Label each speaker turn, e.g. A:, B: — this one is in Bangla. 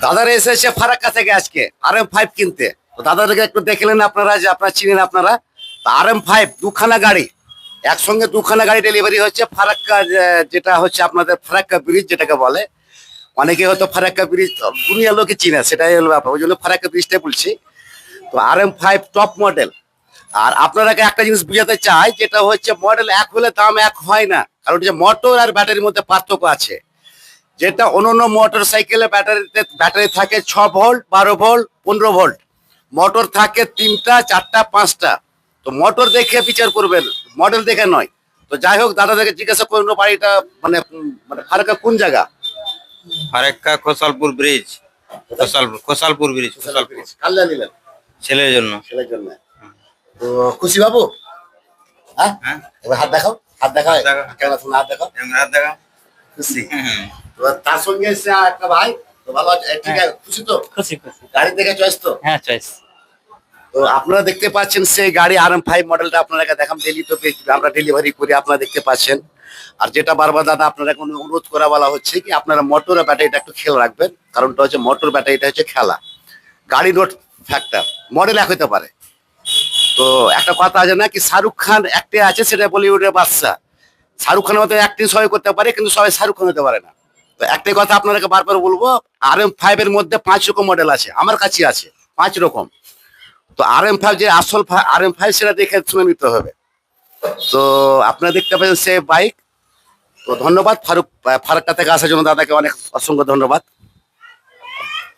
A: দাদারা এসেছে ফারাক্কা থেকে আজকে RM5 কিনতে। তো দাদাদেরকে একটু দেখলেন আপনারা, যে আপনারা চিনেন আপনারা। RM5 দুখানা গাড়ি, একসঙ্গে দুখানা গাড়ি ডেলিভারি হচ্ছে ফারাক্কা, যেটা হচ্ছে আপনাদের ফারাক্কা ব্রিজ যেটাকে বলে। অনেকে হয়তো ফারাক্কা ব্রিজ দুনিয়ার লোকে চিনে, সেটাই হলো ব্যাপার, ওই জন্য ফারাক্কা ব্রিজটাই বলছি। তো RM5 টপ মডেল। আর আপনারাকে একটা জিনিস বুঝাতে চাই, যেটা হচ্ছে মডেল এক হলে দাম এক হয় না, কারণ যে মোটর আর ব্যাটারির মধ্যে পার্থক্য আছে। যেটা অন্যান্য মোটর সাইকেলে ব্যাটারি থাকে 6 ভোল্ট, 12 ভোল্ট, 15 ভোল্ট। মোটর থাকে 3টা, 4টা, 5টা। তো মোটর দেখে বিচার করবেন, মডেল দেখে নয়। তো যাই হোক, দাদাদেরকে জিজ্ঞাসা করুন বাড়িটা মানে মানে ফারাক্কা কোন জায়গা।
B: ফারাক্কা খোসালপুর ব্রিজ। খোসালপুর ব্রিজ। খোসালপুর।
A: কাল্লা নিলেন
B: ছেলের জন্য।
A: ছেলের জন্য। তো খুশি বাবু? হ্যাঁ,
B: হ্যাঁ।
A: এবার হাত দেখাও, হাত দেখাও,
B: হাত দেখাও।
A: কেমন আছো? হাত দেখাও।
B: রাত দেখা।
A: খুশি। তো তার সঙ্গে এসে আর একটা ভাই। তো ভালো আছে? ঠিক আছে, খুশি তো?
C: খুশি খুশি।
A: গাড়ি দেখে চয়েস তো?
C: হ্যাঁ চয়েস।
A: তো আপনারা দেখতে পাচ্ছেন সেই গাড়ি RM5 মডেলটা আপনারা দেখাম, ডেলি তো আমরা ডেলিভারি করি, আপনারা দেখতে পাচ্ছেন। আর যেটা বারবার দাদা আপনারা কোনো অনুরোধ করা বলা হচ্ছে কি, আপনারা মোটর আর ব্যাটারিটা একটু খেয়াল রাখবেন। কারণটা হচ্ছে মোটর ব্যাটারিটা হচ্ছে খেলা, গাড়ি নোট ফ্যাক্টর, মডেল এক হতে পারে। তো একটা কথা আছে না কি, শাহরুখ খান একটাই আছে, সেটা বলিউডের বাদশা। শাহরুখ খানের মতো অ্যাক্টিং সবাই করতে পারে, কিন্তু সবাই শাহরুখ খান হতে পারে না। তো একটাই কথা আপনাদেরকে বারবার বলবো, RM5 এর মধ্যে 5 রকম মডেল আছে, আমার কাছে আছে 5 রকম। তো RM5 যে আসল RM5 সেটা দেখে শুনে নিতে হবে। তো আপনারা দেখতে পাচ্ছেন সে বাইক। তো ধন্যবাদ ফারাক্কা থেকে আসার জন্য দাদাকে অনেক অসংখ্য ধন্যবাদ।